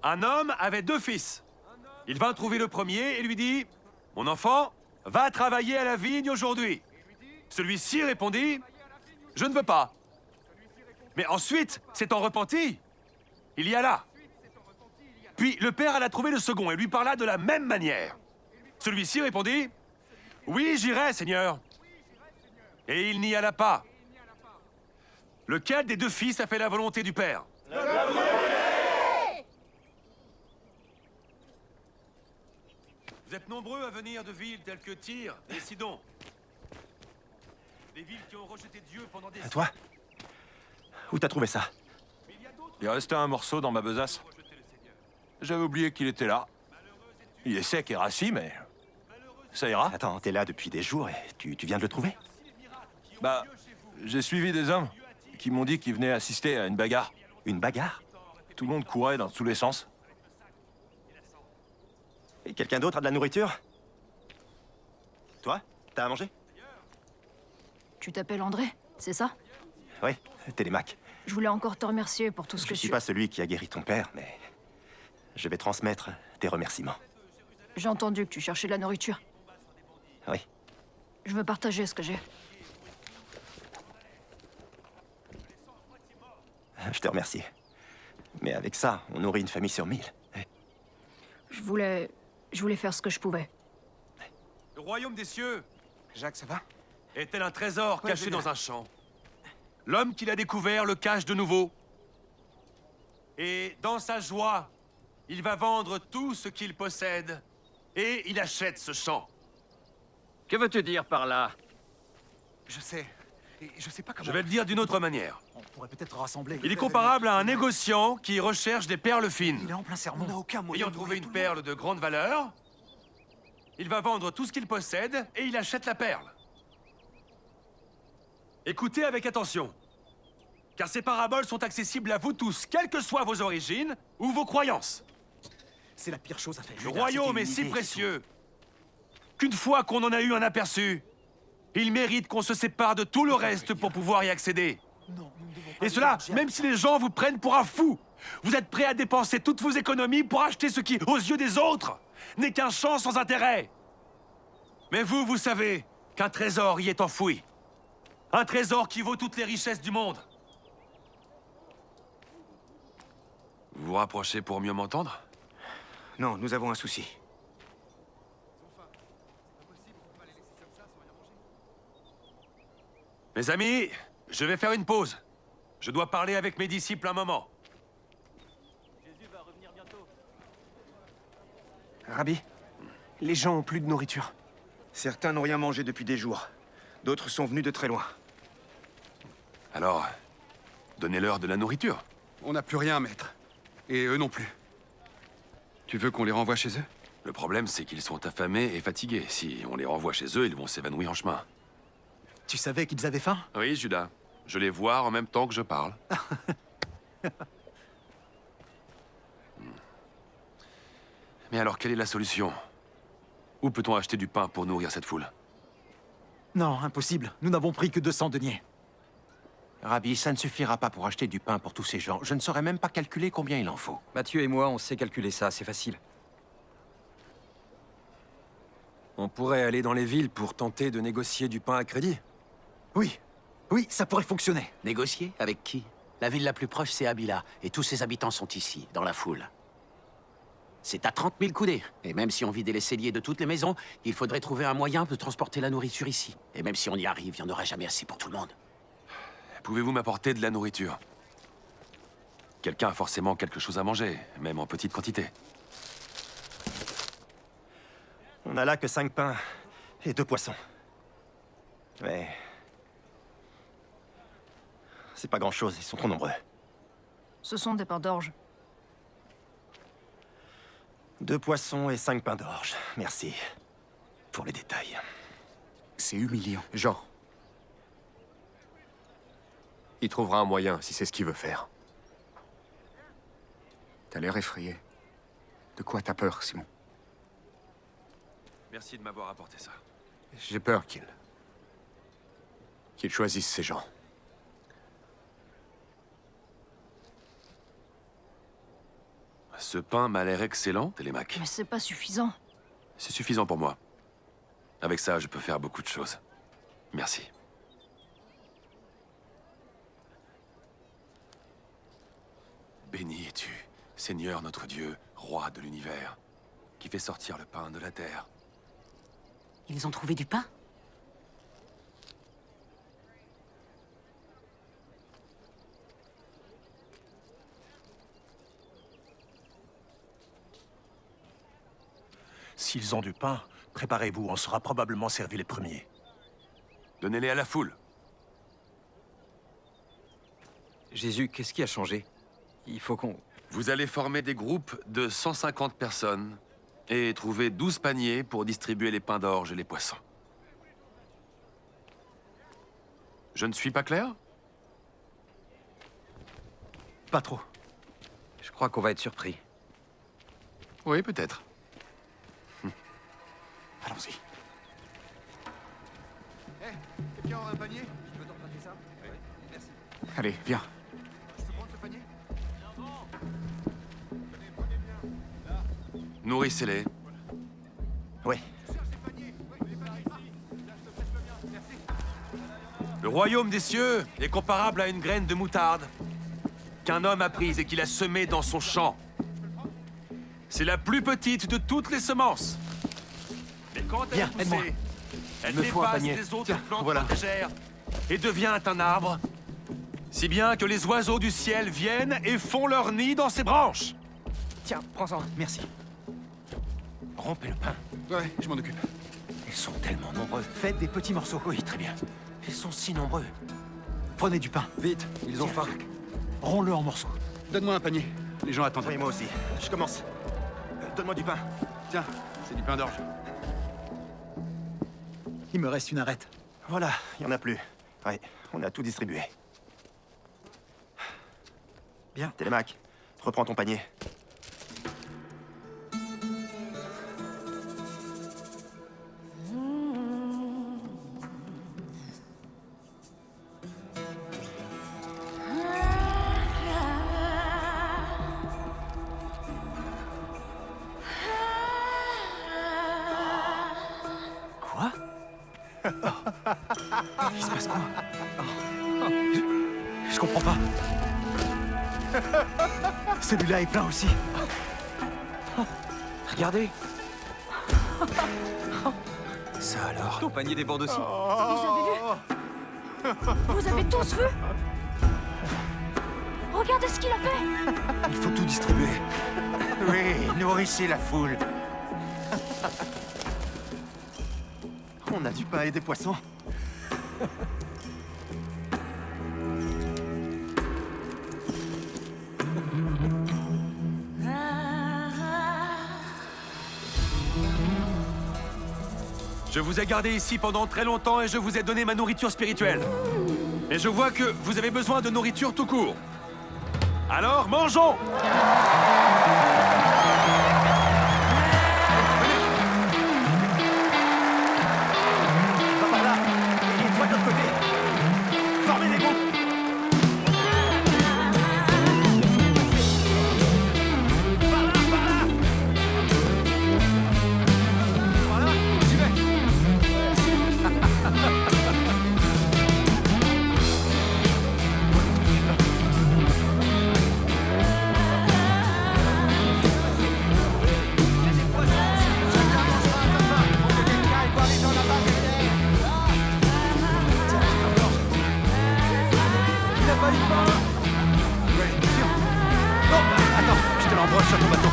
Un homme avait 2 fils. Il vint trouver le premier et lui dit, « Mon enfant, va travailler à la vigne aujourd'hui. » Celui-ci répondit, « Je ne veux pas. » Mais ensuite, s'étant repenti, il y alla. Puis le père alla trouver le second et lui parla de la même manière. Celui-ci répondit, « Oui, j'irai, Seigneur. » Et il n'y alla pas. Lequel des 2 fils a fait la volonté du père? Vous êtes nombreux à venir de villes telles que Tyr et Sidon. Des villes qui ont rejeté Dieu pendant des... À toi? Où t'as trouvé ça? Il restait un morceau dans ma besace. J'avais oublié qu'il était là. Il est sec et rassis, mais... ça ira. Attends, t'es là depuis des jours et tu viens de le trouver? Bah, j'ai suivi des hommes qui m'ont dit qu'ils venaient assister à une bagarre. Une bagarre? Tout le monde courait dans tous les sens. Et quelqu'un d'autre a de la nourriture? Toi? T'as à manger? Tu t'appelles André, c'est ça? Oui, Télémaque. Je voulais encore te remercier pour tout ce Je que suis tu... pas celui qui a guéri ton père, mais... je vais transmettre tes remerciements. J'ai entendu que tu cherchais de la nourriture. Oui. Je veux partager ce que j'ai. Je te remercie. Mais avec ça, on nourrit une famille sur 1000. Je voulais faire ce que je pouvais. Le royaume des cieux Jacques, ça va? est tel un trésor Ouais, caché je viens. dans un champ. L'homme qui l'a découvert le cache de nouveau. Et dans sa joie, il va vendre tout ce qu'il possède et il achète ce champ. Que veux-tu dire par là? Je sais. Et je sais pas comment... Je vais le dire d'une autre manière. On pourrait peut-être rassembler... Il est comparable à un négociant qui recherche des perles fines. Il est en plein sermon. On n'a aucun moyen Ayant de trouvé nourrir une tout le monde. perle de grande valeur, il va vendre tout ce qu'il possède et il achète la perle. Écoutez avec attention, car ces paraboles sont accessibles à vous tous, quelles que soient vos origines ou vos croyances. C'est la pire chose à faire. Le Judas, royaume c'était est une si idée, précieux qu'une fois qu'on en a eu un aperçu, il mérite qu'on se sépare de tout le reste pour pouvoir y accéder. c'est tout. Non, nous ne devons pas Et le cela, faire, même si les gens vous prennent pour un fou. Vous êtes prêts à dépenser toutes vos économies pour acheter ce qui, aux yeux des autres, n'est qu'un champ sans intérêt. Mais vous, vous savez qu'un trésor y est enfoui. Un trésor qui vaut toutes les richesses du monde. Vous vous rapprochez pour mieux m'entendre? Non, nous avons un souci. Mes amis, je vais faire une pause. Je dois parler avec mes disciples un moment. Rabbi, les gens ont plus de nourriture. Certains n'ont rien mangé depuis des jours. D'autres sont venus de très loin. Alors, donnez-leur de la nourriture. On n'a plus rien, maître. Et eux non plus. Tu veux qu'on les renvoie chez eux? Le problème, c'est qu'ils sont affamés et fatigués. Si on les renvoie chez eux, ils vont s'évanouir en chemin. Tu savais qu'ils avaient faim? Oui, Judas. Je les vois en même temps que je parle. Mais alors, quelle est la solution? Où peut-on acheter du pain pour nourrir cette foule? Non, impossible. Nous n'avons pris que 200 deniers. Rabbi, ça ne suffira pas pour acheter du pain pour tous ces gens. Je ne saurais même pas calculer combien il en faut. Mathieu et moi, on sait calculer ça, c'est facile. On pourrait aller dans les villes pour tenter de négocier du pain à crédit. Oui. Oui, ça pourrait fonctionner. Négocier? Avec qui? La ville la plus proche, c'est Abila, et tous ses habitants sont ici, dans la foule. C'est à 30 000 coudées. Et même si on vidait les celliers de toutes les maisons, il faudrait trouver un moyen de transporter la nourriture ici. Et même si on y arrive, il n'y en aura jamais assez pour tout le monde. Pouvez-vous m'apporter de la nourriture? Quelqu'un a forcément quelque chose à manger, même en petite quantité. On n'a là que 5 pains et 2 poissons. Mais... c'est pas grand-chose, ils sont trop nombreux. Ce sont des pains d'orge. 2 poissons et 5 pains d'orge. Merci pour les détails. C'est humiliant. Jean, Il trouvera un moyen, si c'est ce qu'il veut faire. t'as l'air effrayé. De quoi t'as peur, Simon? Merci de m'avoir apporté ça. J'ai peur qu'il choisisse ses gens. Ce pain m'a l'air excellent, Télémaque. Mais c'est pas suffisant. C'est suffisant pour moi. Avec ça, je peux faire beaucoup de choses. Merci. Béni es-tu, Seigneur notre Dieu, roi de l'univers, qui fait sortir le pain de la terre. Ils ont trouvé du pain? S'ils ont du pain, préparez-vous, on sera probablement servi les premiers. Donnez-les à la foule. Jésus, qu'est-ce qui a changé? Il faut qu'on... Vous allez former des groupes de 150 personnes et trouver 12 paniers pour distribuer les pains d'orge et les poissons. Je ne suis pas clair? Pas trop. Je crois qu'on va être surpris. Oui, peut-être. Allons-y. Quelqu'un aura un panier? Je peux t'emprunter ça? Oui, merci. Allez, viens. Je peux prendre ce panier? Nourrissez-les. Oui. Le royaume des cieux est comparable à une graine de moutarde qu'un homme a prise et qu'il a semée dans son champ. C'est la plus petite de toutes les semences. Mais quand elle a poussé, elle me faut un dépasse panier. les autres Tiens, plantes voilà. légères et devient un arbre, si bien que les oiseaux du ciel viennent et font leur nid dans ses branches. Tiens, prends-en. Merci. Rompez le pain. Ouais, je m'en occupe. Ils sont tellement nombreux. Faites des petits morceaux. Oui, très bien. Ils sont si nombreux. Prenez du pain. Vite, ils ont faim. Romps-le en morceaux. Donne-moi un panier. Les gens attendent. Oui, moi aussi. Je commence. Donne-moi du pain. Tiens, c'est du pain d'orge. Il me reste une arête. Voilà, il n'y en a plus. Ouais, on a tout distribué. Bien. Télémaque, reprends ton panier. Quoi? Il se passe quoi? Je comprends pas. Celui-là est plein aussi. Regardez. Ça alors? Ton panier déborde aussi. Vous avez vu? Vous avez tous vu? Regardez ce qu'il a fait! Il faut tout distribuer. Oui, nourrissez la foule. On a du pain et des poissons. Je vous ai gardé ici pendant très longtemps et je vous ai donné ma nourriture spirituelle. Et je vois que vous avez besoin de nourriture tout court. Alors, mangeons! Va par là. Et toi de l'autre côté. Formez des groupes. Par là, par là. Voilà, j'y vais. Il a pas eu de pain. Ouais, bien sûr. Non, attends, je te l'embroche sur ton bateau.